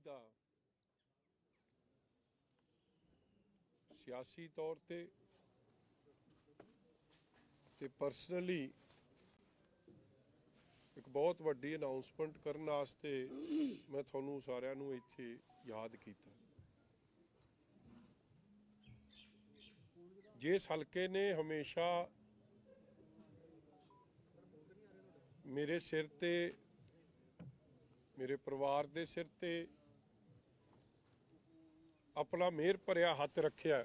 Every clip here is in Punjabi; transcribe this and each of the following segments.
ਦਾ सियासी तौर ते परसनली एक बहुत वड्डी अनाउंसमेंट करने वास्ते मैं थोनू सारिਆਂ ਨੂੰ ਇੱਥੇ याद किया। जिस हल्के ने हमेशा मेरे सिर ते मेरे परिवार के सिर ते अपना मेहर भरिया हथ रखिया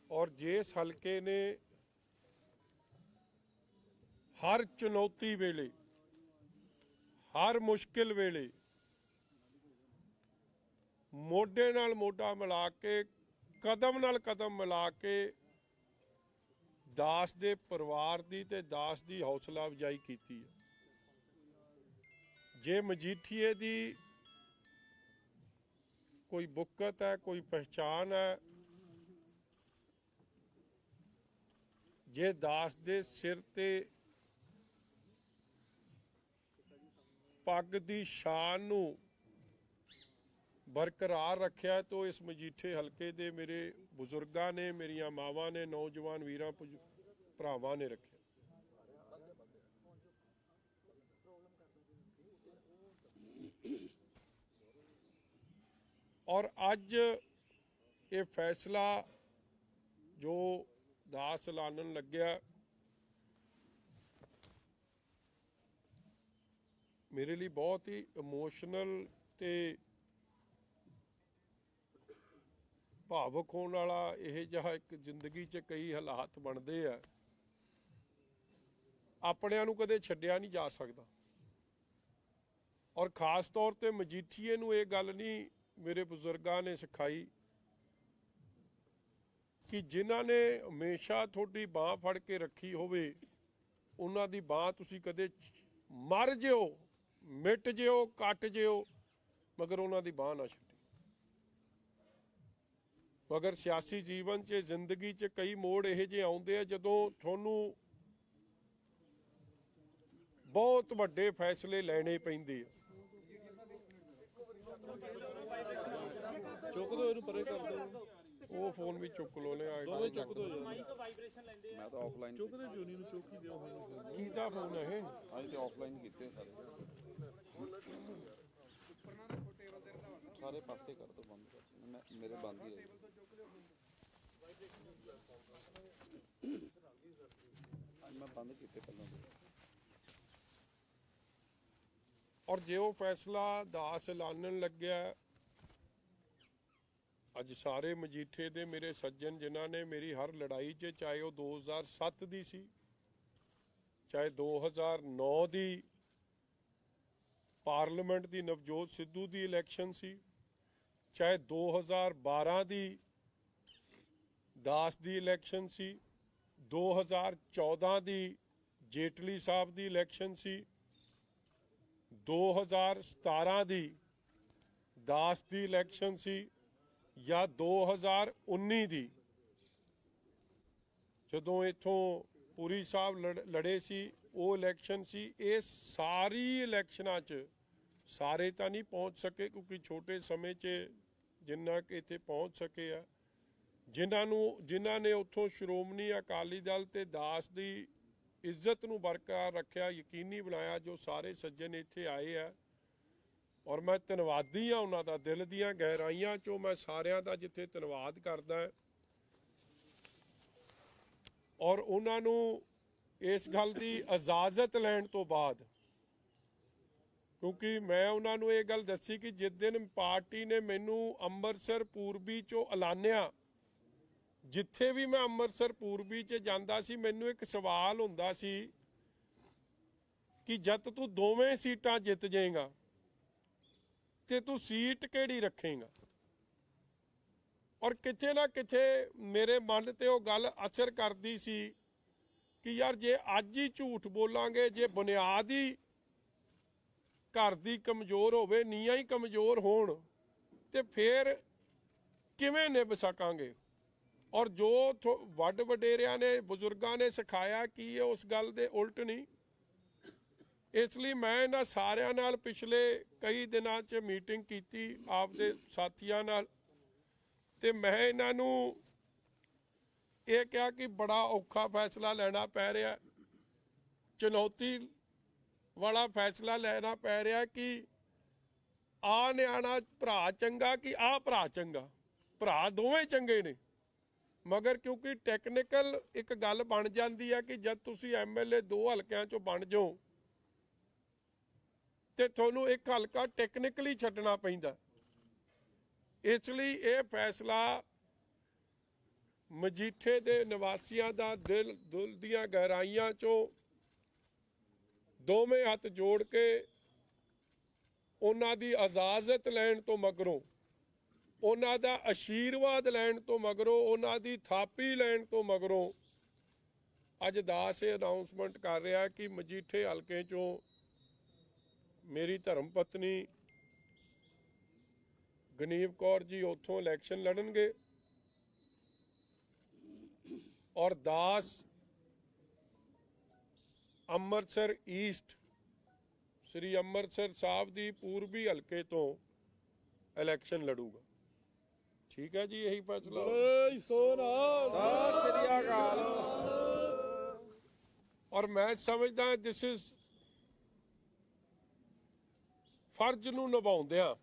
और जिस हल्के ने हर चुनौती वेले हर मुश्किल वेले मोढे नाल मोढा मिला के कदम नाल कदम मिला के दास दे परिवार दी ते दास दी हौसला अफजाई की है। जे मजीठीए दी कोई बुकत है, कोई पहचान है, जे दास दे सिर ते पग दी शान नू बरकरार रखिया तो इस मजीठे हल्के दे मेरे बुजुर्गां ने, मेरिया मावां ने, नौजवान वीरां भरावां ने रखिया। और अज ये फैसला जो दास ऐलानन लग्या मेरे लिए बहुत ही इमोशनल ते भावुक होने वाला यह जिहा एक जिंदगी च कई हालात बनते हैं, अपनिਆਂ ਨੂੰ कदे छड्डिया नहीं जा सकता। और खास तौर पर मजीठीए नूं ये गल नहीं मेरे बुजुर्गां ने सिखाई कि जिन्हां ने हमेशा थोड़ी बांह फड़ के रखी होवे उन्हां दी बांह तुसीं कदे मर जिओ, मिट जिओ, कट जिओ, मगर उन्हां दी बांह ना छड्डी। मगर सियासी जीवन च जिंदगी च कई मोड़ इहो ਜਿਹੇ आउंदे आ जदों तुहानूं बहुत वड्डे फैसले लैणे पैंदे आ। चुक दो इहनूं परे कर दो, वो फोन भी चुक लो ने दोवें चुक दो माइक वाइब्रेशन लेंदे मैं तो ऑफलाइन चुक दे जोनी नु चुक ही दियो कीदा फोन है ये? अज तो ऑफलाइन कीते सारे पासे कर दो, बंद कर मैं मेरे बंद ही है। आज मैं बंद कीते पहले। और जो फैसला दास ऐलानन लग्या अज सारे मजीठे दे मेरे सज्जन जिन्हां ने मेरी हर लड़ाई च चाहे वो 2007 दी सी, चाहे 2009 दी पार्लीमेंट दी नवजोत सिद्धू दी इलैक्शन सी, चाहे 2012 दी दास दी इलैक्शन सी, 2014 दी जेटली साहब दी इलैक्शन सी, 2017 दी दास दी इलैक्शन सी या 2019 दी जदों इथों पुरी साहब लड़े सी वो इलैक्शन सी। ये सारी इलैक्शनां च सारे तो नहीं पहुँच सके क्योंकि छोटे समय च जिन्ना कि इत्थे पहुँच सके आ, जिन्हां ने उत्थों श्रोमणी अकाली दल ते दास दी इज्जत नूं बरकरार रखिया, यकीनी बनाया जो सारे सज्जन इत्थे आए हैं। और मैं धन्नवादी हाँ उन्हां दा, दिल दीआं गहराइयां चों मैं सारियां दा जिथे धन्नवाद करदा और उन्हां नूं इस गल दी इजाजत लैण तो बाद, क्योंकि मैं उन्हां नूं ये गल दसी कि जिस दिन पार्टी ने मैनू अमृतसर पूर्बी चों ऐलानिया, जिथे भी मैं अमृतसर पूर्बी च जांदा सी मैनू एक सवाल हुंदा सी कि जद तू दोवें सीटां जित जाएगा ते तू सीट किहड़ी रखेगा। और किथे ना किथे मेरे मन ते वो गल असर करदी सी कि यार जे अज ही झूठ बोलांगे, जे बुनियाद ही घर दी कमजोर होवे, नीआं ही कमजोर होण ते फिर किवें निभ सकांगे। और जो वड वडेरिया ने बुजुर्गों ने सिखाया कि ये उस गल दे उल्ट नहीं, ਇਸ ਲਈ ਮੈਂ ਇਹਨਾਂ ਸਾਰਿਆਂ ਨਾਲ ਪਿਛਲੇ ਕਈ ਦਿਨਾਂ 'ਚ ਮੀਟਿੰਗ ਕੀਤੀ ਆਪਦੇ ਸਾਥੀਆਂ ਨਾਲ, ਤੇ ਮੈਂ ਇਹਨਾਂ ਨੂੰ ਇਹ ਕਿਹਾ ਕਿ ਬੜਾ ਔਖਾ ਫੈਸਲਾ ਲੈਣਾ ਪੈ ਰਿਹਾ, ਚੁਣੌਤੀ ਵਾਲਾ ਫੈਸਲਾ ਲੈਣਾ ਪੈ ਰਿਹਾ ਕਿ ਆ ਨਿਆਣਾ ਭਰਾ ਚੰਗਾ ਕਿ ਆ ਭਰਾ ਚੰਗਾ। ਭਰਾ ਦੋਵੇਂ ਚੰਗੇ ਨੇ, ਮਗਰ ਕਿਉਂਕਿ ਟੈਕਨੀਕਲ ਇੱਕ ਗੱਲ ਬਣ ਜਾਂਦੀ ਹੈ ਕਿ ਜਦ ਤੁਸੀਂ MLA 2 ਹਲਕਿਆਂ 'ਚੋਂ ਬਣ ਜਾਓ ਤੇ ਤੁਹਾਨੂੰ ਇੱਕ ਹਲਕਾ ਟੈਕਨੀਕਲੀ ਛੱਡਣਾ ਪੈਂਦਾ। ਇਸ ਲਈ ਇਹ ਫੈਸਲਾ ਮਜੀਠੇ ਦੇ ਨਿਵਾਸੀਆਂ ਦਾ ਦਿਲ ਦੀਆਂ ਗਹਿਰਾਈਆਂ 'ਚੋਂ ਦੋਵੇਂ ਹੱਥ ਜੋੜ ਕੇ ਉਹਨਾਂ ਦੀ ਇਜਾਜ਼ਤ ਲੈਣ ਤੋਂ ਮਗਰੋਂ, ਉਹਨਾਂ ਦਾ ਆਸ਼ੀਰਵਾਦ ਲੈਣ ਤੋਂ ਮਗਰੋਂ, ਉਹਨਾਂ ਦੀ ਥਾਪੀ ਲੈਣ ਤੋਂ ਮਗਰੋਂ ਅੱਜ ਦਾਸ ਇਹ ਅਨਾਉਂਸਮੈਂਟ ਕਰ ਰਿਹਾ ਕਿ ਮਜੀਠੇ ਹਲਕੇ 'ਚੋਂ ਮੇਰੀ ਧਰਮ ਪਤਨੀ ਗਨੀਵ ਕੌਰ ਜੀ ਉੱਥੋਂ ਇਲੈਕਸ਼ਨ ਲੜਨਗੇ ਔਰ ਦਾਸ ਅੰਮ੍ਰਿਤਸਰ ਈਸਟ ਸ੍ਰੀ ਅੰਮ੍ਰਿਤਸਰ ਸਾਹਿਬ ਦੀ ਪੂਰਬੀ ਹਲਕੇ ਤੋਂ ਇਲੈਕਸ਼ਨ ਲੜੂਗਾ। ਠੀਕ ਹੈ ਜੀ, ਇਹੀ ਫੈਸਲਾ। ਔਰ ਮੈਂ ਸਮਝਦਾ ਦਿਸ ਇਜ਼ ਫਰਜ਼ ਨੂੰ ਨਿਭਾਉਂਦਿਆਂ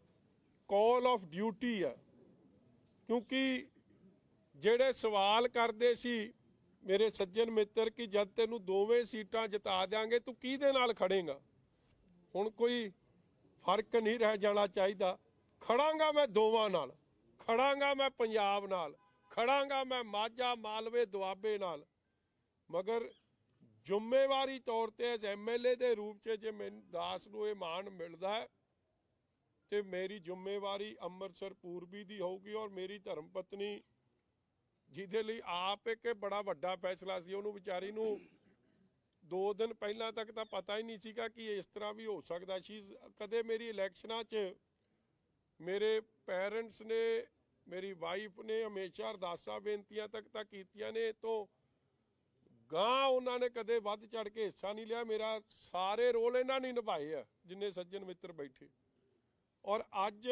ਕਾਲ ਆਫ ਡਿਊਟੀ ਆ, ਕਿਉਂਕਿ ਜਿਹੜੇ ਸਵਾਲ ਕਰਦੇ ਸੀ ਮੇਰੇ ਸੱਜਣ ਮਿੱਤਰ ਕਿ ਜਦ ਤੈਨੂੰ ਦੋਵੇਂ ਸੀਟਾਂ ਜਿਤਾ ਦਿਆਂਗੇ ਤੂੰ ਕਿਹਦੇ ਨਾਲ ਖੜੇਗਾ, ਹੁਣ ਕੋਈ ਫਰਕ ਨਹੀਂ ਰਹਿ ਜਾਣਾ ਚਾਹੀਦਾ। ਖੜਾਂਗਾ ਮੈਂ ਦੋਵਾਂ ਨਾਲ, ਖੜਾਂਗਾ ਮੈਂ ਪੰਜਾਬ ਨਾਲ, ਖੜਾਂਗਾ ਮੈਂ ਮਾਝਾ ਮਾਲਵੇ ਦੁਆਬੇ ਨਾਲ, ਮਗਰ ਜ਼ਿੰਮੇਵਾਰੀ ਤੌਰ ਤੇ ਐਜ਼ MLA ਦੇ ਰੂਪ 'ਚ ਜੇ ਮੈਨੂੰ ਦਾਸ ਨੂੰ ਇਹ ਮਾਣ ਮਿਲਦਾ ਤੇ ਮੇਰੀ ਜ਼ਿੰਮੇਵਾਰੀ ਅੰਮ੍ਰਿਤਸਰ ਪੂਰਬੀ ਦੀ ਹੋਊਗੀ। ਔਰ ਮੇਰੀ ਧਰਮ ਪਤਨੀ ਜਿਹਦੇ ਲਈ ਆਪ ਇੱਕ ਬੜਾ ਵੱਡਾ ਫੈਸਲਾ ਸੀ, ਉਹਨੂੰ ਵਿਚਾਰੀ ਨੂੰ 2 ਦਿਨ ਪਹਿਲਾਂ ਤੱਕ ਤਾਂ ਪਤਾ ਹੀ ਨਹੀਂ ਸੀਗਾ ਕਿ ਇਸ ਤਰ੍ਹਾਂ ਵੀ ਹੋ ਸਕਦਾ ਸੀ। ਕਦੇ ਮੇਰੀ ਇਲੈਕਸ਼ਨਾਂ 'ਚ ਮੇਰੇ ਪੈਰੈਂਟਸ ਨੇ, ਮੇਰੀ ਵਾਈਫ ਨੇ ਹਮੇਸ਼ਾ ਅਰਦਾਸਾਂ ਬੇਨਤੀਆਂ ਤੱਕ ਤਾਂ ਕੀਤੀਆਂ ਨੇ, ਤੋਂ ਗਾਂ ਉਹਨਾਂ ਨੇ ਕਦੇ ਵੱਧ ਚੜ ਕੇ ਹਿੱਸਾ ਨਹੀਂ ਲਿਆ। ਮੇਰਾ ਸਾਰੇ ਰੋਲ ਇਹਨਾਂ ਨੇ ਨਿਭਾਏ ਆ ਜਿੰਨੇ ਸੱਜਣ ਮਿੱਤਰ ਬੈਠੇ। ਔਰ ਅੱਜ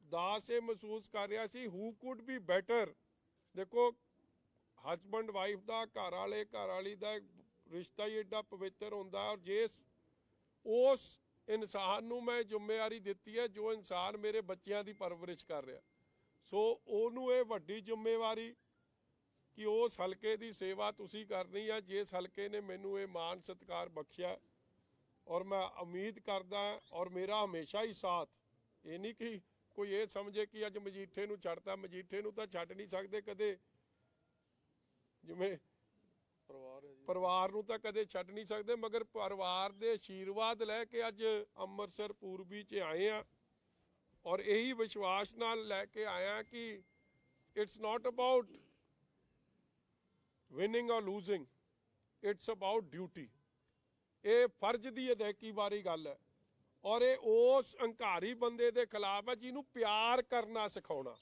ਦਾਸ ਇਹ ਮਹਿਸੂਸ ਕਰ ਰਿਹਾ ਸੀ ਹੂ ਕੁਡ ਬੀ ਬੈਟਰ। ਦੇਖੋ ਹਸਬੈਂਡ ਵਾਈਫ ਦਾ, ਘਰ ਵਾਲੇ ਘਰ ਵਾਲੀ ਦਾ ਰਿਸ਼ਤਾ ਹੀ ਏਡਾ ਪਵਿੱਤਰ ਹੁੰਦਾ। ਔਰ ਜੇ ਉਸ ਇਨਸਾਨ ਨੂੰ ਮੈਂ ਜ਼ਿੰਮੇਵਾਰੀ ਦਿੱਤੀ ਹੈ ਜੋ ਇਨਸਾਨ ਮੇਰੇ ਬੱਚਿਆਂ ਦੀ ਪਰਵਰਿਸ਼ ਕਰ ਰਿਹਾ, ਸੋ ਉਹਨੂੰ ਇਹ ਵੱਡੀ ਜ਼ਿੰਮੇਵਾਰੀ ਕਿ ਉਸ ਹਲਕੇ ਦੀ ਸੇਵਾ ਤੁਸੀਂ ਕਰਨੀ ਹੈ ਜਿਸ ਹਲਕੇ ਨੇ ਮੈਨੂੰ ਇਹ ਮਾਣ ਸਤਿਕਾਰ ਬਖਸ਼ਿਆ। ਔਰ ਮੈਂ ਉਮੀਦ ਕਰਦਾ ਔਰ ਮੇਰਾ ਹਮੇਸ਼ਾ ਹੀ ਸਾਥ, ਇਹ ਨਹੀਂ ਕਿ ਕੋਈ ਇਹ ਸਮਝੇ ਕਿ ਅੱਜ ਮਜੀਠੇ ਨੂੰ ਛੱਡਤਾ, ਮਜੀਠੇ ਨੂੰ ਤਾਂ ਛੱਡ ਨਹੀਂ ਸਕਦੇ ਕਦੇ, ਜਿਵੇਂ ਪਰਿਵਾਰ ਨੂੰ ਤਾਂ ਕਦੇ ਛੱਡ ਨਹੀਂ ਸਕਦੇ, ਮਗਰ ਪਰਿਵਾਰ ਦੇ ਆਸ਼ੀਰਵਾਦ ਲੈ ਕੇ ਅੱਜ ਅੰਮ੍ਰਿਤਸਰ ਪੂਰਬੀ 'ਚ ਆਏ ਆ। ਔਰ ਇਹੀ ਵਿਸ਼ਵਾਸ ਨਾਲ ਲੈ ਕੇ ਆਇਆ ਕਿ ਇਟਸ ਨਾਟ ਅਬਾਊਟ ਵਿਨਿੰਗ ਔਰ ਲੂਜ਼ਿੰਗ, ਇਟਸ ਅਬਾਊਟ ਡਿਊਟੀ। ਇਹ ਫਰਜ਼ ਦੀ ਅਦਾਇਗੀ ਬਾਰੇ ਗੱਲ ਹੈ। ਔਰ ਇਹ ਉਸ ਹੰਕਾਰੀ ਬੰਦੇ ਦੇ ਖਿਲਾਫ ਹੈ ਜਿਹਨੂੰ ਪਿਆਰ ਕਰਨਾ ਸਿਖਾਉਣਾ,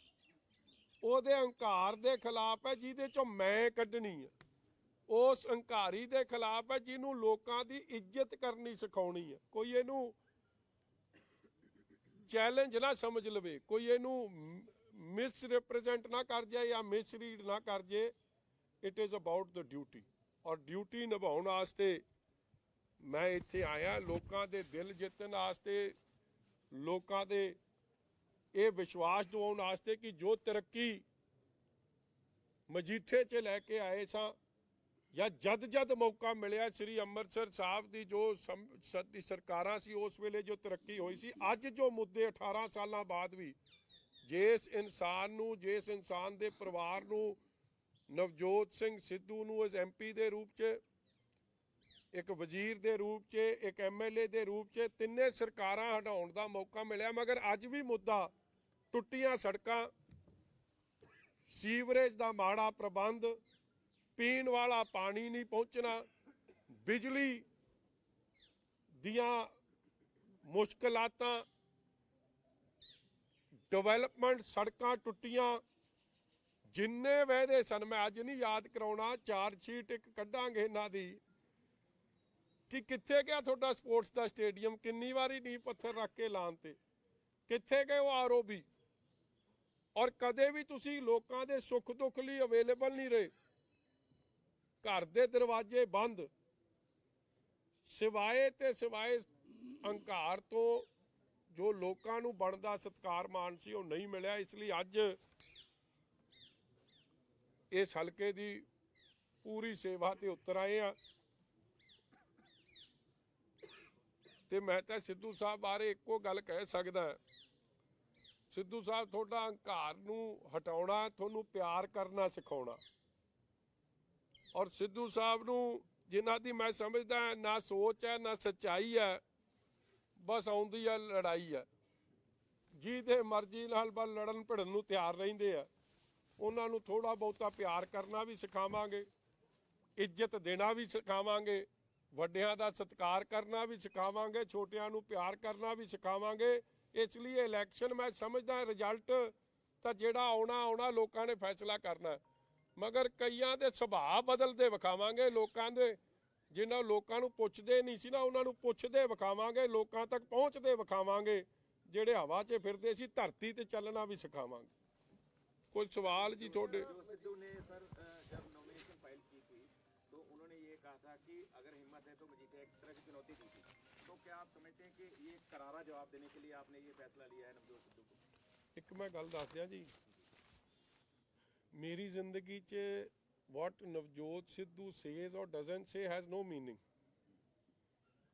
ਉਹਦੇ ਹੰਕਾਰ ਦੇ ਖਿਲਾਫ ਹੈ ਜਿਹਦੇ 'ਚੋਂ ਮੈਂ ਕੱਢਣੀ ਹੈ, ਉਸ ਹੰਕਾਰੀ ਦੇ ਖਿਲਾਫ ਹੈ ਜਿਹਨੂੰ ਲੋਕਾਂ ਦੀ ਇੱਜ਼ਤ ਕਰਨੀ ਸਿਖਾਉਣੀ ਹੈ। ਕੋਈ ਇਹਨੂੰ ਚੈਲੰਜ ਨਾ ਸਮਝ ਲਵੇ, ਕੋਈ ਇਹਨੂੰ ਮਿਸ ਰਿਪਰੈਜ਼ੈਂਟ ਨਾ ਕਰ ਜਾਏ ਜਾਂ ਮਿਸਰੀਡ ਨਾ ਕਰ ਜਾਏ। It is about the duty. ਔਰ ਡਿਊਟੀ ਨਿਭਾਉਣ ਵਾਸਤੇ ਮੈਂ ਇੱਥੇ ਆਇਆ, ਲੋਕਾਂ ਦੇ ਦਿਲ ਜਿੱਤਣ ਵਾਸਤੇ, ਲੋਕਾਂ ਦੇ ਇਹ ਵਿਸ਼ਵਾਸ ਦਿਵਾਉਣ ਵਾਸਤੇ ਕਿ ਜੋ ਤਰੱਕੀ ਮਜੀਠੇ 'ਚ ਲੈ ਕੇ ਆਏ ਸਾਂ ਜਾਂ ਜਦ ਮੌਕਾ ਮਿਲਿਆ ਸ੍ਰੀ ਅੰਮ੍ਰਿਤਸਰ ਸਾਹਿਬ ਦੀ ਜੋ ਸਰਕਾਰਾਂ ਸੀ ਉਸ ਵੇਲੇ ਜੋ ਤਰੱਕੀ ਹੋਈ ਸੀ, ਅੱਜ ਜੋ ਮੁੱਦੇ 18 ਸਾਲਾਂ ਬਾਅਦ ਵੀ ਜਿਸ ਇਨਸਾਨ ਦੇ ਪਰਿਵਾਰ ਨੂੰ, ਨਵਜੋਤ ਸਿੰਘ ਸਿੱਧੂ ਨੂੰ ਇਸ MP ਦੇ ਰੂਪ 'ਚ, ਇੱਕ ਵਜ਼ੀਰ ਦੇ ਰੂਪ 'ਚ, ਇੱਕ MLA ਦੇ ਰੂਪ 'ਚ, ਤਿੰਨੇ ਸਰਕਾਰਾਂ ਹਟਾਉਣ ਦਾ ਮੌਕਾ ਮਿਲਿਆ, ਮਗਰ ਅੱਜ ਵੀ ਮੁੱਦਾ ਟੁੱਟੀਆਂ ਸੜਕਾਂ, ਸੀਵਰੇਜ ਦਾ ਮਾੜਾ ਪ੍ਰਬੰਧ, ਪੀਣ ਵਾਲਾ ਪਾਣੀ ਨਹੀਂ ਪਹੁੰਚਣਾ, ਬਿਜਲੀ ਦੀਆਂ ਮੁਸ਼ਕਲਾਤਾਂ, ਡਿਵੈਲਪਮੈਂਟ, ਸੜਕਾਂ ਟੁੱਟੀਆਂ, ਜਿੰਨੇ ਵਾਅਦੇ ਸਨ ਮੈਂ ਅੱਜ ਨਹੀਂ ਯਾਦ ਕਰਾਉਣਾ, ਚਾਰਜ ਸ਼ੀਟ ਇੱਕ ਕੱਢਾਂਗੇ ਇਹਨਾਂ ਦੀ, ਕਿ ਕਿੱਥੇ ਗਿਆ ਤੁਹਾਡਾ ਸਪੋਰਟਸ ਦਾ ਸਟੇਡੀਅਮ? ਕਿੰਨੀ ਵਾਰੀ ਨੀਂਹ ਪੱਥਰ ਰੱਖ ਕੇ ਲਾਉਣ ਤੇ ਕਿੱਥੇ ਗਏ ਉਹ ਆਰਓਬੀ? ਔਰ ਕਦੇ ਵੀ ਤੁਸੀਂ ਲੋਕਾਂ ਦੇ ਸੁੱਖ ਦੁੱਖ ਲਈ ਅਵੇਲੇਬਲ ਨਹੀਂ ਰਹੇ। ਘਰ ਦੇ ਦਰਵਾਜ਼ੇ ਬੰਦ, ਸਿਵਾਏ ਤੇ ਸਿਵਾਏ ਹੰਕਾਰ ਤੋਂ ਜੋ ਲੋਕਾਂ ਨੂੰ ਬਣਦਾ ਸਤਿਕਾਰ ਮਾਣ ਸੀ ਉਹ ਨਹੀਂ ਮਿਲਿਆ। ਇਸ ਲਈ ਅੱਜ ਇਸ ਹਲਕੇ ਦੀ ਪੂਰੀ ਸੇਵਾ ਤੇ ਉਤਰ ਆਏ ਆ ਤੇ ਮੈਂ ਤਾਂ ਸਿੱਧੂ ਸਾਹਿਬ ਬਾਰੇ ਇੱਕੋ ਗੱਲ ਕਹਿ ਸਕਦਾ, ਸਿੱਧੂ ਸਾਹਿਬ ਤੁਹਾਡਾ ਹੰਕਾਰ ਨੂੰ ਹਟਾਉਣਾ, ਤੁਹਾਨੂੰ ਪਿਆਰ ਕਰਨਾ ਸਿਖਾਉਣਾ। ਔਰ ਸਿੱਧੂ ਸਾਹਿਬ ਨੂੰ ਜਿਨ੍ਹਾਂ ਦੀ ਮੈਂ ਸਮਝਦਾ ਨਾ ਸੋਚ ਹੈ ਨਾ ਸੱਚਾਈ ਹੈ, ਬਸ ਆਉਂਦੀ ਹੈ ਲੜਾਈ ਹੈ। ਜਿਹਦੇ ਮਰਜ਼ੀ ਨਾਲ ਬਸ ਲੜਨ ਭਿੜਨ ਨੂੰ ਤਿਆਰ ਰਹਿੰਦੇ ਆ। ਉਹਨਾਂ ਨੂੰ ਥੋੜਾ ਬਹੁਤਾ ਪਿਆਰ ਕਰਨਾ ਵੀ ਸਿਖਾਵਾਂਗੇ, ਇੱਜ਼ਤ ਦੇਣਾ ਵੀ ਸਿਖਾਵਾਂਗੇ, ਵੱਡਿਆਂ ਦਾ ਸਤਿਕਾਰ ਕਰਨਾ ਵੀ ਸਿਖਾਵਾਂਗੇ, ਛੋਟਿਆਂ ਨੂੰ ਪਿਆਰ ਕਰਨਾ ਵੀ ਸਿਖਾਵਾਂਗੇ। ਇਸ ਲਈ ਇਲੈਕਸ਼ਨ ਮੈਂ ਸਮਝਦਾ ਰਿਜ਼ਲਟ ਤਾਂ ਜਿਹੜਾ ਆਉਣਾ ਲੋਕਾਂ ਨੇ ਫੈਸਲਾ ਕਰਨਾ, ਮਗਰ ਕਈਆਂ ਦੇ ਸੁਭਾਅ ਬਦਲਦੇ ਵਿਖਾਵਾਂਗੇ। ਲੋਕਾਂ ਦੇ ਜਿਨ੍ਹਾਂ ਲੋਕਾਂ ਨੂੰ ਪੁੱਛਦੇ ਨਹੀਂ ਸੀ ਨਾ, ਉਹਨਾਂ ਨੂੰ ਪੁੱਛਦੇ ਵਿਖਾਵਾਂਗੇ, ਲੋਕਾਂ ਤੱਕ ਪਹੁੰਚਦੇ ਵਿਖਾਵਾਂਗੇ। ਜਿਹੜੇ ਹਵਾ 'ਚ ਫਿਰਦੇ ਸੀ ਧਰਤੀ ਤੇ ਚੱਲਣਾ ਵੀ ਸਿਖਾਵਾਂਗੇ। ਕੋਈ ਸਵਾਲ ਜੀ ਤੁਹਾਡੇ? सिद्धू ने सर जब नॉमिनेशन फाइल की थी तो उन्होंने ये कहा था कि अगर हिम्मत है तो मजीठिया एक तरह की चुनौती दी थी। तो क्या आप समझते हैं कि ये करारा जवाब देने के लिए आपने ये फैसला लिया है नवजोत सिद्धू को? ਇੱਕ ਮੈਂ ਗੱਲ ਦੱਸ ਦਿਆਂ ਜੀ, ਮੇਰੀ ਜ਼ਿੰਦਗੀ 'ਚ what Navjot Sidhu says or doesn't say has no meaning।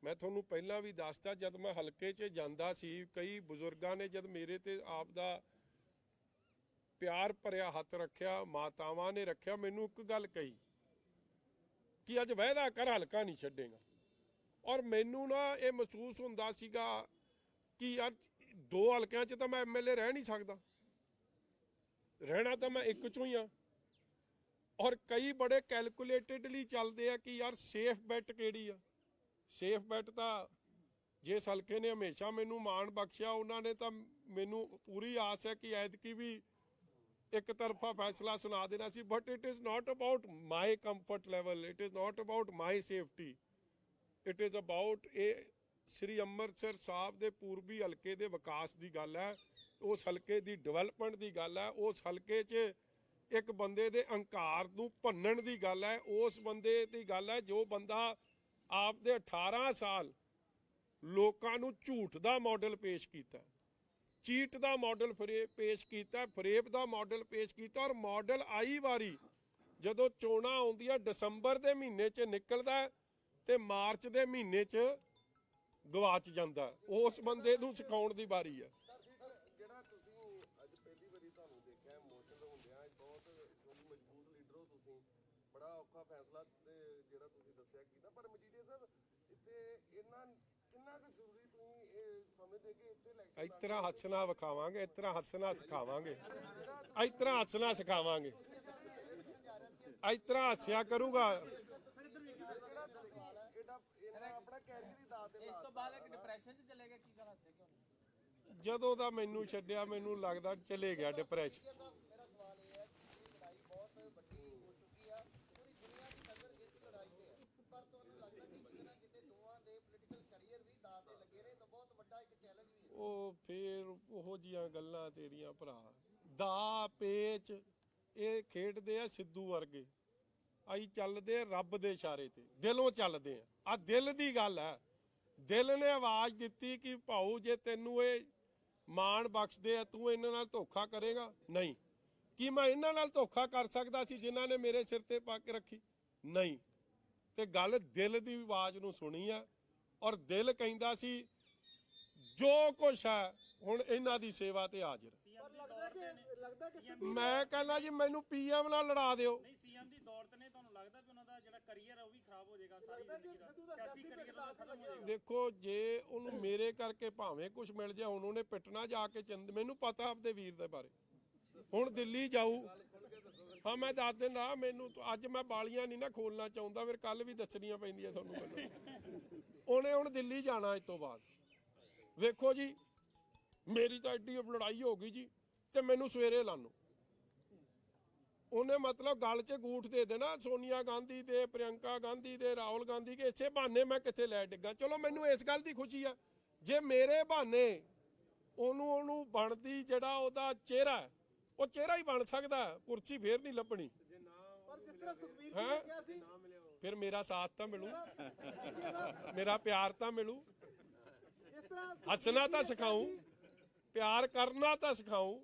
ਮੈਂ ਤੁਹਾਨੂੰ ਪਹਿਲਾਂ ਵੀ ਦੱਸਤਾ, ਜਦ ਮੈਂ ਹਲਕੇ 'ਚ ਜਾਂਦਾ ਸੀ ਕਈ ਬਜ਼ੁਰਗਾਂ ਨੇ ਜਦ ਮੇਰੇ ਤੇ ਆਪ ਦਾ ਪਿਆਰ ਭਰਿਆ ਹੱਥ ਰੱਖਿਆ, ਮਾਤਾਵਾਂ ਨੇ ਰੱਖਿਆ, ਮੈਨੂੰ ਇੱਕ ਗੱਲ ਕਹੀ ਕਿ ਅੱਜ ਵਾਅਦਾ ਕਰ ਹਲਕਾ ਨਹੀਂ ਛੱਡੇਗਾ। ਔਰ ਮੈਨੂੰ ਨਾ ਇਹ ਮਹਿਸੂਸ ਹੁੰਦਾ ਸੀਗਾ ਕਿ ਯਾਰ 2 ਹਲਕਿਆਂ 'ਚ ਤਾਂ ਮੈਂ ਐਮਐਲਏ ਰਹਿ ਨਹੀਂ ਸਕਦਾ, ਰਹਿਣਾ ਤਾਂ ਮੈਂ ਇੱਕ 'ਚੋਂ ਹੀ ਆ। ਔਰ ਕਈ ਬੜੇ ਕੈਲਕੂਲੇਟਡਲੀ ਚੱਲਦੇ ਆ ਕਿ ਯਾਰ ਸੇਫ ਬੈਟ ਕਿਹੜੀ ਆ। ਸੇਫ ਬੈਟ ਤਾਂ ਜਿਸ ਹਲਕੇ ਨੇ ਹਮੇਸ਼ਾ ਮੈਨੂੰ ਮਾਣ ਬਖਸ਼ਿਆ, ਉਹਨਾਂ ਨੇ ਤਾਂ ਮੈਨੂੰ ਪੂਰੀ ਆਸ ਹੈ ਕਿ ਐਤਕੀ ਵੀ ਇੱਕ ਤਰਫਾ ਫੈਸਲਾ ਸੁਣਾ ਦੇਣਾ ਸੀ। But it is not about my comfort level, it is not about my safety, it is about ਇਹ ਸ੍ਰੀ ਅੰਮ੍ਰਿਤਸਰ ਸਾਹਿਬ ਦੇ ਪੂਰਬੀ ਹਲਕੇ ਦੇ ਵਿਕਾਸ ਦੀ ਗੱਲ ਹੈ, ਉਸ ਹਲਕੇ ਦੀ ਡਿਵੈਲਪਮੈਂਟ ਦੀ ਗੱਲ ਹੈ, ਉਸ ਹਲਕੇ 'ਚ ਇੱਕ ਬੰਦੇ ਦੇ ਹੰਕਾਰ ਨੂੰ ਭੰਨਣ ਦੀ ਗੱਲ ਹੈ, ਉਸ ਬੰਦੇ ਦੀ ਗੱਲ ਹੈ ਜੋ ਬੰਦਾ ਆਪ ਦੇ 18 ਸਾਲ ਲੋਕਾਂ ਨੂੰ ਝੂਠ ਦਾ ਮਾਡਲ ਪੇਸ਼ ਕੀਤਾ, ਚੀਟ ਦਾ ਮਾਡਲ ਪੇਸ਼ ਕੀਤਾ, ਫਰੇਬ ਦਾ ਮਾਡਲ ਪੇਸ਼ ਕੀਤਾ। ਔਰ ਮਾਡਲ ਆਈ ਵਾਰੀ ਜਦੋਂ ਚੋਣਾਂ ਆਉਂਦੀਆਂ ਦਸੰਬਰ ਦੇ ਮਹੀਨੇ 'ਚ ਨਿਕਲਦਾ ਤੇ ਮਾਰਚ ਦੇ ਮਹੀਨੇ 'ਚ ਗਵਾਚ ਜਾਂਦਾ। ਉਸ ਬੰਦੇ ਨੂੰ ਸਿਖਾਉਣ ਦੀ ਵਾਰੀ ਹੈ। ਜਿਹੜਾ ਤੁਸੀਂ ਅੱਜ ਪਹਿਲੀ ਵਾਰੀ ਤੁਹਾਨੂੰ ਦੇਖਿਆ ਇਮੋਸ਼ਨਲ ਹੁੰਦਿਆਂ, ਬਹੁਤ ਥੋੜੀ ਮਜ਼ਬੂਤ ਲੀਡਰ ਹੋ ਤੁਸੀਂ, ਬੜਾ ਔਖਾ ਫੈਸਲਾ ਤੇ ਜਿਹੜਾ ਤੁਸੀਂ ਦੱਸਿਆ ਕੀਤਾ। ਪਰ ਮਜੀਠੀਆ ਸਾਹਿਬ ਇੱਥੇ ਕਿੰਨਾ ਕੁ ਜ਼ਰੂਰੀ ਤੁਸੀਂ ਇਹ ਸਮਝਦੇ ਕਿ ਇੱਥੇ ਇਲੈਕਸ਼ਨ ਇਸ ਤਰ੍ਹਾਂ ਹੱਸਣਾ ਵਿਖਾਵਾਂਗੇ, ਇਸ ਤਰ੍ਹਾਂ ਹੱਸਣਾ ਸਿਖਾਵਾਂਗੇ, ਇਸ ਤਰ੍ਹਾਂ ਹੱਸਣਾ ਸਿਖਾਵਾਂਗੇ, ਇਸ ਤਰ੍ਹਾਂ ਹੱਸਿਆ ਕਰੂਗਾ। ਆਪਣਾ ਕੈਰੀਅਰ ਹੀ ਦਾਅ ਤੇ ਇਸ ਤੋਂ ਬਾਅਦ ਇੱਕ ਡਿਪਰੈਸ਼ਨ 'ਚ ਚਲੇ ਗਿਆ, ਕੀ ਗੱਲ ਹੱਸੇ ਕਿਉਂ ਨਹੀਂ? ਜਦੋਂ ਦਾ ਮੈਨੂੰ ਛੱਡਿਆ ਮੈਨੂੰ ਲੱਗਦਾ ਚਲੇ ਗਿਆ ਡਿਪਰੈਸ਼ਨ। ਮੇਰਾ ਸਵਾਲ ਇਹ ਹੈ ਕਿ ਇਹ ਲੜਾਈ ਬਹੁਤ ਵੱਡੀ ਹੋ ਚੁੱਕੀ ਆ, ਪੂਰੀ ਦੁਨੀਆ ਦੀ ਨਜ਼ਰ ਇਸ ਲੜਾਈ ਤੇ ਹੈ, ਪਰ ਤੁਹਾਨੂੰ ਲੱਗਦਾ ਕਿ ਕਿਤੇ ਨਾ ਕਿਤੇ ਦੋਵਾਂ ਦੇ ਪੋਲੀਟੀਕਲ ਕੈਰੀਅਰ ਵੀ ਦਾਅ ਤੇ ਲੱਗੇ ਨੇ ਤਾਂ ਬਹੁਤ ਵੱਡਾ ਇੱਕ ਚੈਲੰਜ ਵੀ ਹੈ। ਉਹ ਫੇਰ ਉਹੋ ਜੀਆਂ ਗੱਲਾਂ ਤੇਰੀਆਂ ਭਰਾ, ਦਾ ਪੇਚ ਇਹ ਖੇਡਦੇ ਆ ਸਿੱਧੂ ਵਰਗੇ, ਅਸੀਂ ਚੱਲਦੇ ਰੱਬ ਦੇ ਇਸ਼ਾਰੇ ਤੇ, ਦਿਲੋਂ ਚੱਲਦੇ ਆ। ਆ ਦਿਲ ਦੀ ਗੱਲ ਹੈ, ਦਿਲ ਨੇ ਆਵਾਜ਼ ਦਿੱਤੀ ਕਿ ਭਾਊ ਜੇ ਤੈਨੂੰ ਇਹ ਮਾਣ ਬਖਸ਼ਦੇ ਆ ਤੂੰ ਇਹਨਾਂ ਨਾਲ ਧੋਖਾ ਕਰੇਗਾ? ਨਹੀਂ। ਕੀ ਮੈਂ ਇਹਨਾਂ ਨਾਲ ਧੋਖਾ ਕਰ ਸਕਦਾ ਸੀ ਜਿਨ੍ਹਾਂ ਨੇ ਮੇਰੇ ਸਿਰ ਤੇ ਪੱਗ ਰੱਖੀ? ਨਹੀਂ। ਤੇ ਗੱਲ ਦਿਲ ਦੀ ਆਵਾਜ਼ ਨੂੰ ਸੁਣੀ ਆ, ਔਰ ਦਿਲ ਕਹਿੰਦਾ ਸੀ ਜੋ ਕੁਛ ਹੈ ਹੁਣ ਇਹਨਾਂ ਦੀ ਸੇਵਾ ਤੇ ਹਾਜ਼ਰ। ਮੈਂ ਕਹਿੰਦਾ ਜੀ ਮੈਨੂੰ ਪੀਐਮ ਨਾਲ ਲੜਾ ਦਿਓ। ਨਹੀਂ, ਸੀਐਮ ਦੀ ਦੌੜ ਤੇ ਨੇ, ਤੁਹਾਨੂੰ ਲੱਗਦਾ ਵੀ ਉਹਨਾਂ ਦਾ ਜਿਹੜਾ ਕੈਰੀਅਰ ਹੈ ਉਹ ਵੀ ਖਰਾਬ ਹੋ ਜਾਏਗਾ, ਸਾਰੀ ਜ਼ਿੰਦਗੀ ਦਾ ਸਿਆਸੀ ਕੈਰੀਅਰ ਉਹਦਾ ਖਤਮ ਹੋ ਜਾਏਗਾ? ਦੇਖੋ ਜੇ ਉਹਨੂੰ ਮੇਰੇ ਕਰਕੇ ਭਾਵੇਂ ਕੁਝ ਮਿਲ ਜਾਏ, ਹੁਣ ਉਹਨੇ ਪਿੱਟਣਾ ਜਾ ਕੇ ਮੈਨੂੰ ਪਤਾ ਆਪਦੇ ਵੀਰ ਦੇ ਬਾਰੇ। ਹੁਣ ਦਿੱਲੀ ਜਾਊ, ਹਾਂ ਮੈਂ ਦੱਸ ਦਿੰਦਾ, ਮੈਨੂੰ ਅੱਜ ਮੈਂ ਬਾਲੀਆਂ ਨਹੀਂ ਨਾ ਖੋਲਣਾ ਚਾਹੁੰਦਾ, ਫਿਰ ਕੱਲ ਵੀ ਦੱਸਣੀਆਂ ਪੈਂਦੀਆਂ ਤੁਹਾਨੂੰ ਮੈਨੂੰ। ਉਹਨੇ ਹੁਣ ਦਿੱਲੀ ਜਾਣਾ ਇਸ ਤੋਂ ਬਾਅਦ। ਵੇਖੋ ਜੀ ਮੇਰੀ ਤਾਂ ਐਡੀ ਲੜਾਈ ਹੋ ਗਈ ਜੀ, ਤੇ ਮੈਨੂੰ ਸਵੇਰੇ ਲਾਨੋ ਉਹਨੇ ਮਤਲਬ ਗਲ 'ਚ ਗੂਠ ਦੇ ਦੇਣਾ ਸੋਨੀਆ ਗਾਂਧੀ ਦੇ, ਪ੍ਰਿਯੰਕਾ ਗਾਂਧੀ ਦੇ, ਰਾਹੁਲ ਗਾਂਧੀ ਕੇ। ਇਸੇ ਬਹਾਨੇ ਮੈਂ ਕਿੱਥੇ ਲੈ ਡਿੱਗਾ। ਚਲੋ ਮੈਨੂੰ ਇਸ ਗੱਲ ਦੀ ਖੁਸ਼ੀ ਆ, ਜੇ ਮੇਰੇ ਬਹਾਨੇ ਉਹਨੂੰ ਬਣਦੀ ਜਿਹੜਾ ਉਹਦਾ ਚਿਹਰਾ ਹੈ, ਉਹ ਚਿਹਰਾ ਹੀ ਬਣ ਸਕਦਾ, ਕੁਰਸੀ ਫੇਰ ਨਹੀਂ ਲੱਭਣੀ। ਹੈਂ? ਫਿਰ ਮੇਰਾ ਸਾਥ ਤਾਂ ਮਿਲੂ, ਮੇਰਾ ਪਿਆਰ ਤਾਂ ਮਿਲੂ, ਹੱਸਣਾ ਤਾਂ ਸਿਖਾਊ, ਪਿਆਰ ਕਰਨਾ ਤਾਂ ਸਿਖਾਊ।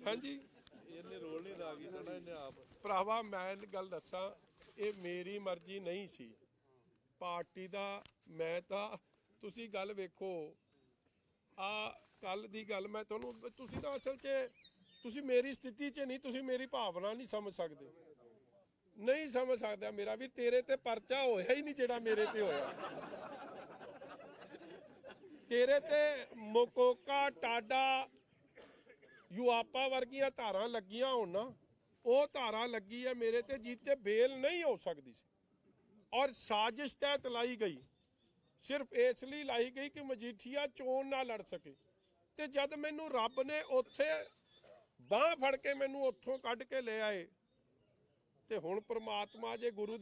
ਹਾਂਜੀ, ਇਹਨੇ ਰੋਲ ਨਹੀਂ ਅਦਾ ਕੀਤਾ ਨਾ ਇਹਨੇ ਆਪ। ਭਰਾਵਾ ਮੈਂ ਗੱਲ ਦੱਸਾਂ, ਇਹ ਮੇਰੀ ਮਰਜ਼ੀ ਨਹੀਂ ਸੀ ਪਾਰਟੀ ਦਾ। ਮੈਂ ਤਾਂ, ਤੁਸੀਂ ਗੱਲ ਵੇਖੋ, ਆ ਕੱਲ ਦੀ ਗੱਲ ਮੈਂ ਤੁਹਾਨੂੰ, ਤੁਸੀਂ ਨਾ ਅਸਲ 'ਚ ਤੁਸੀਂ ਮੇਰੀ ਸਥਿਤੀ 'ਚ ਨਹੀਂ, ਤੁਸੀਂ ਮੇਰੀ ਭਾਵਨਾ ਨਹੀਂ ਸਮਝ ਸਕਦੇ, ਨਹੀਂ ਸਮਝ ਸਕਦਾ ਮੇਰਾ ਵੀ। ਤੇਰੇ ਤੇ ਪਰਚਾ ਹੋਇਆ ਹੀ ਨਹੀਂ ਜਿਹੜਾ ਮੇਰੇ ਤੇ ਹੋਇਆ। ਤੇਰੇ ਤੇ ਮਕੋਕਾ, ਟਾਡਾ, ਯੂਆਪਾ ਵਰਗੀਆਂ ਧਾਰਾਂ ਲੱਗੀਆਂ ਹੋਣ ਨਾ, ਉਹ ਧਾਰਾ ਲੱਗੀ ਹੈ ਮੇਰੇ ਤੇ, ਜਿੱਤੇ ਬੇਲ ਨਹੀਂ ਹੋ ਸਕਦੀ ਸੀ। ਔਰ ਸਾਜ਼ਿਸ਼ ਤਹਿਤ ਲਾਈ ਗਈ, ਸਿਰਫ ਇਸ ਲਈ ਲਾਈ ਗਈ ਕਿ ਮਜੀਠੀਆ ਚੋਣ ਨਾ ਲੜ ਸਕੇ। ਤੇ ਜਦ ਮੈਨੂੰ ਰੱਬ ਨੇ ਉੱਥੇ ਬਾਂਹ ਫੜ ਕੇ ਮੈਨੂੰ ਉੱਥੋਂ ਕੱਢ ਕੇ ਲੈ ਆਏ, ਤੇ ਹੁਣ ਪ੍ਰਮਾਤਮਾ ਜੇ ਗੁਰੂ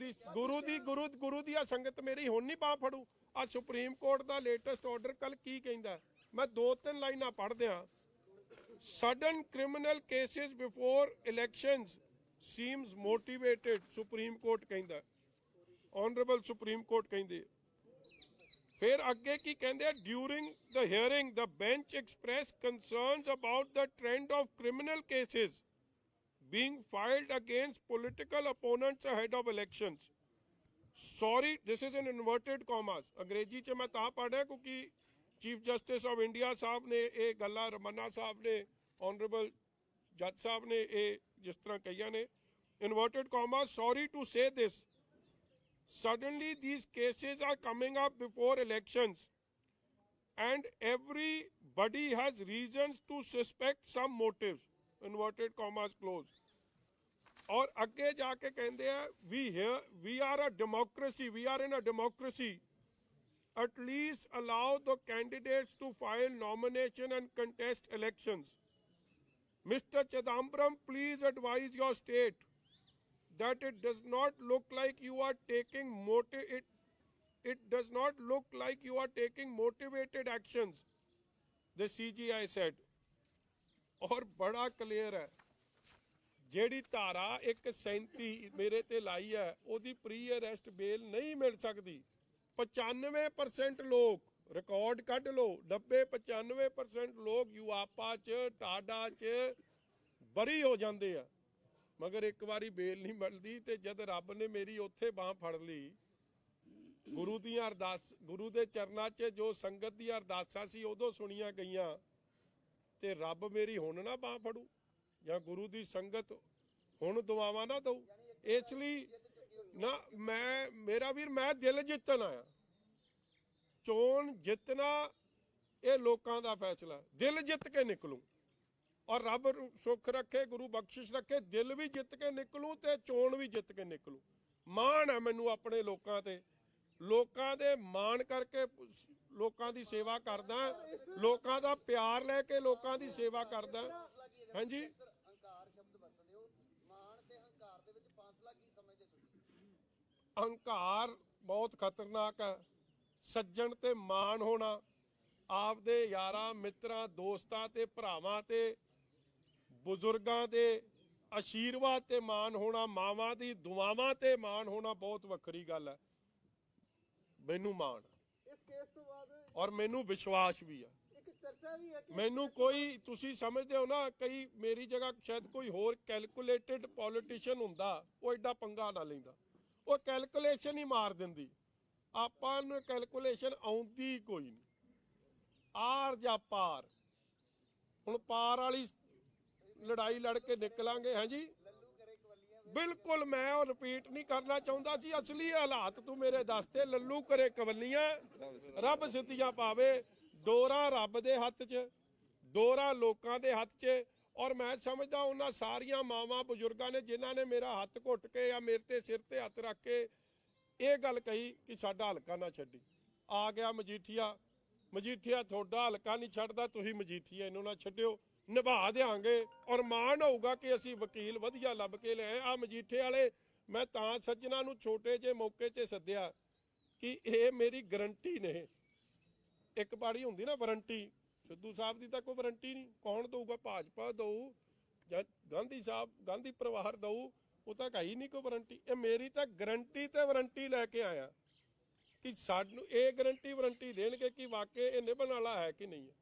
ਦੀ ਆ ਸੰਗਤ ਮੇਰੀ ਹੁਣ ਨਹੀਂ ਬਾਂਹ ਫੜੂ। ਆ ਸੁਪਰੀਮ ਕੋਰਟ ਦਾ ਲੇਟੈਸਟ ਆਰਡਰ ਕੱਲ ਕੀ ਕਹਿੰਦਾ, ਮੈਂ 2-3 ਲਾਈਨਾਂ ਪੜ੍ਹ ਦਿਆਂ। Sudden criminal cases before elections seems motivated, Supreme Court ਕਹਿੰਦਾ, Honorable Supreme Court ਕਹਿੰਦੇ। ਫਿਰ ਅੱਗੇ ਕੀ ਕਹਿੰਦੇ, during the hearing the bench expressed concerns about the trend of criminal cases being filed against political opponents ahead of elections. Sorry, this is in inverted commas. ਅੰਗਰੇਜ਼ੀ 'ਚ ਮੈਂ ਤਾਂ ਪੜ੍ਹਿਆ ਕਿਉਂਕਿ ਚੀਫ ਜਸਟਿਸ ਆਫ ਇੰਡੀਆ ਸਾਹਿਬ ਨੇ ਇਹ ਗੱਲਾਂ, ਰਮन्ना ਸਾਹਿਬ ਨੇ, ਆਨਰੇਬਲ ਜੱਜ ਸਾਹਿਬ ਨੇ ਇਹ ਜਿਸ ਤਰ੍ਹਾਂ ਕਹੀਆਂ ਨੇ, inverted Kama, sorry to say this, suddenly these cases are coming up before elections and everybody has reasons to suspect some motives, inverted commas close. और ਅੱਗੇ ਜਾ ਕੇ ਕਹਿੰਦੇ ਆ, we are a democracy, we are in a democracy. At least allow the candidates to file nomination and contest elections. Mr. Chidambaram, please advise your state that it does not look like you are taking it does not look like you are taking motivated actions, the CGI said. और बड़ा clear है, ਜਿਹੜੀ ਧਾਰਾ 137 ਮੇਰੇ ਤੇ ਲਾਈ ਹੈ, ਉਹਦੀ ਪ੍ਰੀ ਅਰੈਸਟ ਬੇਲ ਨਹੀਂ ਮਿਲ ਸਕਦੀ। 95% ਲੋਕ, ਰਿਕਾਰਡ ਕੱਢ ਲਓ, 90-95% ਲੋਕ ਯੂਆਪਾ 'ਚ, ਟਾਡਾ 'ਚ ਬਰੀ ਹੋ ਜਾਂਦੇ ਆ, ਮਗਰ ਇੱਕ ਵਾਰੀ ਬੇਲ ਨਹੀਂ ਮਿਲਦੀ। ਤੇ ਜਦ ਰੱਬ ਨੇ ਮੇਰੀ ਉੱਥੇ ਬਾਂਹ ਫੜ ਲਈ, ਗੁਰੂ ਦੀਆਂ ਅਰਦਾਸ, ਗੁਰੂ ਦੇ ਚਰਨਾਂ 'ਚ ਜੋ ਸੰਗਤ ਦੀਆਂ ਅਰਦਾਸਾਂ ਸੀ ਉਦੋਂ ਸੁਣੀਆਂ ਗਈਆਂ, ਤੇ ਰੱਬ ਮੇਰੀ ਹੁਣ ਨਾ ਬਾਂਹ ਫੜੂ, ਜਾਂ ਗੁਰੂ ਦੀ ਸੰਗਤ ਹੁਣ ਦੁਆਵਾਂ ਨਾ ਦਊ। ਇਸ ਲਈ ਨਾ ਮੇਰਾ ਵੀਰ, ਮੈਂ ਦਿਲ ਜਿੱਤਣ ਆਇਆ। ਚੋਣ ਜਿੱਤਣਾ ਇਹ ਲੋਕਾਂ ਦਾ ਫੈਸਲਾ, ਦਿਲ ਜਿੱਤ ਕੇ ਨਿਕਲੂ। ਔਰ ਰੱਬ ਸੁੱਖ ਰੱਖੇ, ਗੁਰੂ ਬਖਸ਼ਿਸ਼ ਰੱਖੇ, ਦਿਲ ਵੀ ਜਿੱਤ ਕੇ ਨਿਕਲੂ ਤੇ ਚੋਣ ਵੀ ਜਿੱਤ ਕੇ ਨਿਕਲੂ। ਮਾਣ ਹੈ ਮੈਨੂੰ ਆਪਣੇ ਲੋਕਾਂ ਤੇ, ਲੋਕਾਂ ਦੇ ਮਾਣ ਕਰਕੇ ਲੋਕਾਂ ਦੀ ਸੇਵਾ ਕਰਦਾ, ਲੋਕਾਂ ਦਾ ਪਿਆਰ ਲੈ ਕੇ ਲੋਕਾਂ ਦੀ ਸੇਵਾ ਕਰਦਾ। ਹਾਂਜੀ, ਹੰਕਾਰ ਸ਼ਬਦ ਵਰਤਦੇ ਹੋ, ਮਾਣ ਤੇ ਹੰਕਾਰ ਦੇ ਵਿੱਚ ਫਾਸਲਾ ਕੀ ਸਮਝਦੇ ਤੁਸੀਂ? ਹੰਕਾਰ ਬਹੁਤ ਖਤਰਨਾਕ ਹੈ। ਸੱਜਣ ਤੇ ਮਾਣ ਹੋਣਾ, ਆਪਦੇ ਯਾਰਾਂ, ਮਿੱਤਰਾਂ, ਦੋਸਤਾਂ ਤੇ ਭਰਾਵਾਂ ਤੇ ਬਜ਼ੁਰਗਾਂ ਦੇ ਆਸ਼ੀਰਵਾਦ ਤੇ ਮਾਣ ਹੋਣਾ, ਮਾਵਾਂ ਦੀ ਦੁਆਵਾਂ ਤੇ ਮਾਣ ਹੋਣਾ ਬਹੁਤ ਵੱਖਰੀ ਗੱਲ ਹੈ। ਮੈਨੂੰ ਮਾਣ ਇਸ ਕੇਸ ਤੋਂ ਬਾਅਦ ਔਰ ਮੈਨੂੰ ਵਿਸ਼ਵਾਸ ਵੀ ਆ। ਇੱਕ ਚਰਚਾ ਵੀ ਹੈ ਕਿ ਮੈਨੂੰ ਕੋਈ, ਤੁਸੀਂ ਸਮਝਦੇ ਹੋ ਨਾ, ਕਈ ਮੇਰੀ ਜਗ੍ਹਾ ਸ਼ਾਇਦ ਕੋਈ ਹੋਰ ਕੈਲਕੂਲੇਟਡ ਪੋਲੀਟੀਸ਼ੀਅਨ ਹੁੰਦਾ, ਉਹ ਐਡਾ ਪੰਗਾ ਨਾ ਲੈਂਦਾ। ਉਹ ਕੈਲਕੂਲੇਸ਼ਨ ਹੀ ਮਾਰ ਦਿੰਦੀ। ਆਪਾਂ ਨੂੰ ਕੈਲਕੂਲੇਸ਼ਨ ਆਉਂਦੀ ਕੋਈ ਨਹੀਂ, ਆਰ ਜਾਂ ਪਾਰ। ਹੁਣ ਪਾਰ ਵਾਲੀ ਲੜਾਈ ਲੜ ਕੇ ਨਿਕਲਾਂਗੇ। ਹਾਂਜੀ ਬਿਲਕੁਲ, ਮੈਂ ਉਹ ਰਿਪੀਟ ਨਹੀਂ ਕਰਨਾ ਚਾਹੁੰਦਾ ਸੀ। ਅਸਲੀ ਹਾਲਾਤ ਤੂੰ ਮੇਰੇ ਦੱਸਦੇ, ਲੱਲੂ ਕਰੇ ਕਵੱਲੀਆਂ, ਰੱਬ ਸਿੱਧੀਆਂ ਪਾਵੇ। ਡੋਰਾ ਰੱਬ ਦੇ ਹੱਥ 'ਚ, ਡੋਰਾ ਲੋਕਾਂ ਦੇ ਹੱਥ 'ਚ। ਔਰ ਮੈਂ ਸਮਝਦਾ ਉਹਨਾਂ ਸਾਰੀਆਂ ਮਾਵਾਂ ਬਜ਼ੁਰਗਾਂ ਨੇ ਜਿਨ੍ਹਾਂ ਨੇ ਮੇਰਾ ਹੱਥ ਘੁੱਟ ਕੇ ਜਾਂ ਮੇਰੇ ਤੇ ਸਿਰ ਤੇ ਹੱਥ ਰੱਖ ਕੇ ਇਹ ਗੱਲ ਕਹੀ ਕਿ ਸਾਡਾ ਹਲਕਾ ਨਾ ਛੱਡੀ। ਆ ਗਿਆ ਮਜੀਠੀਆ, ਮਜੀਠੀਆ ਤੁਹਾਡਾ ਹਲਕਾ ਨਹੀਂ ਛੱਡਦਾ, ਤੁਸੀਂ ਮਜੀਠੀਆ ਇਹਨੂੰ ਨਾ ਛੱਡਿਓ। ਨਿਭਾ ਦਿਆਂਗੇ ਔਰ ਮਾਣ ਹੋਊਗਾ ਕਿ ਅਸੀਂ ਵਕੀਲ ਵਧੀਆ ਲੱਭ ਕੇ ਲਿਆਏ। ਆ ਮਜੀਠੇ ਵਾਲੇ ਮੈਂ ਤਾਂ ਸੱਜਣਾ ਨੂੰ ਛੋਟੇ ਜਿਹੇ ਮੌਕੇ 'ਚ ਸੱਦਿਆ ਕਿ ਇਹ ਮੇਰੀ ਗਰੰਟੀ ਨੇ। ਇੱਕ ਪਾੜੀ ਹੁੰਦੀ ਨਾ ਵਾਰੰਟੀ, ਸਿੱਧੂ ਸਾਹਿਬ ਦੀ ਤਾਂ ਕੋਈ ਵਾਰੰਟੀ ਨਹੀਂ। ਕੌਣ ਦਊਗਾ? ਭਾਜਪਾ ਦਊ ਜਾਂ ਗਾਂਧੀ ਸਾਹਿਬ, ਗਾਂਧੀ ਪਰਿਵਾਰ ਦਊ, ਉਹ ਤਾਂ ਕਹੀ ਨਹੀਂ ਕੋਈ ਵਾਰੰਟੀ। ਇਹ ਮੇਰੀ ਤਾਂ ਗਰੰਟੀ ਤੇ ਵਾਰੰਟੀ ਲੈ ਕੇ ਆਇਆ ਕਿ ਸਾਨੂੰ ਇਹ ਗਰੰਟੀ ਵਾਰੰਟੀ ਦੇਣਗੇ ਕਿ ਵਾਕਈ ਇਹ ਨਿਭਣ ਵਾਲਾ ਹੈ ਕਿ ਨਹੀਂ ਹੈ।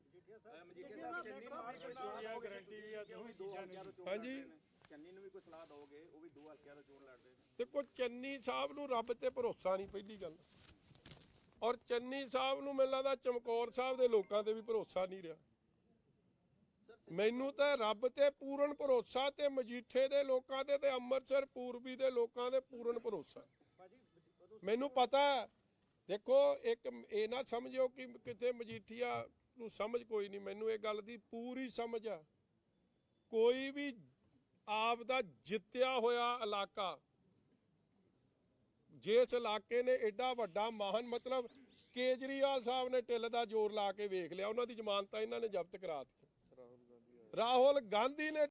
ਹਾਂਜੀ, ਚੰਨੀ ਨੂੰ ਵੀ ਕੋਈ ਸਲਾਹ ਦੋਗੇ? ਉਹ ਵੀ 2 ਹਲਕਿਆਂ ਤੋਂ ਚੋਣ ਲੜਦੇ ਨੇ। ਦੇਖੋ ਚੰਨੀ ਸਾਹਿਬ ਨੂੰ ਰੱਬ ਤੇ ਭਰੋਸਾ ਨਹੀਂ ਪਹਿਲੀ ਗੱਲ, ਔਰ ਚੰਨੀ ਸਾਹਿਬ ਨੂੰ ਮੈਨੂੰ ਲੱਗਦਾ ਚਮਕੌਰ ਸਾਹਿਬ ਦੇ ਲੋਕਾਂ ਤੇ ਵੀ ਭਰੋਸਾ ਨਹੀਂ ਰਿਹਾ। ਮੈਨੂੰ ਤਾਂ ਰੱਬ ਤੇ ਪੂਰਨ ਭਰੋਸਾ ਤੇ ਮਜੀਠੇ ਦੇ ਲੋਕਾਂ ਤੇ ਅੰਮ੍ਰਿਤਸਰ ਪੂਰਬੀ ਦੇ ਲੋਕਾਂ ਦੇ ਪੂਰਨ ਭਰੋਸਾ। ਮੈਨੂੰ ਪਤਾ, ਦੇਖੋ ਇੱਕ ਇਹ ਨਾ ਸਮਝਿਓ ਕਿ ਕਿਤੇ ਮਜੀਠੀਆ ਨੂੰ ਸਮਝ ਕੋਈ ਨਹੀਂ, ਮੈਨੂੰ ਇਹ ਗੱਲ ਦੀ ਪੂਰੀ ਸਮਝ ਆ। ਕੋਈ ਵੀ ਆਪ ਦਾ ਜਿੱਤਿਆ ਹੋਇਆ ਇਲਾਕਾ, ਜਿਸ ਇਲਾਕੇ ਨੇ ਐਡਾ ਵੱਡਾ ਮਹਾਨ, ਮਤਲਬ ਕੇਜਰੀਵਾਲ ਸਾਹਿਬ ਨੇ ਢਿੱਲ ਦਾ ਜ਼ੋਰ ਲਾ ਕੇ ਵੇਖ ਲਿਆ, ਉਹਨਾਂ ਦੀ ਜ਼ਮਾਨਤਾਂ ਇਹਨਾਂ ਨੇ ਜ਼ਬਤ ਕਰਾ ਦਿੱਤੀ। ਰਾਹੁਲ ਗਾਂਧੀ ਨੇ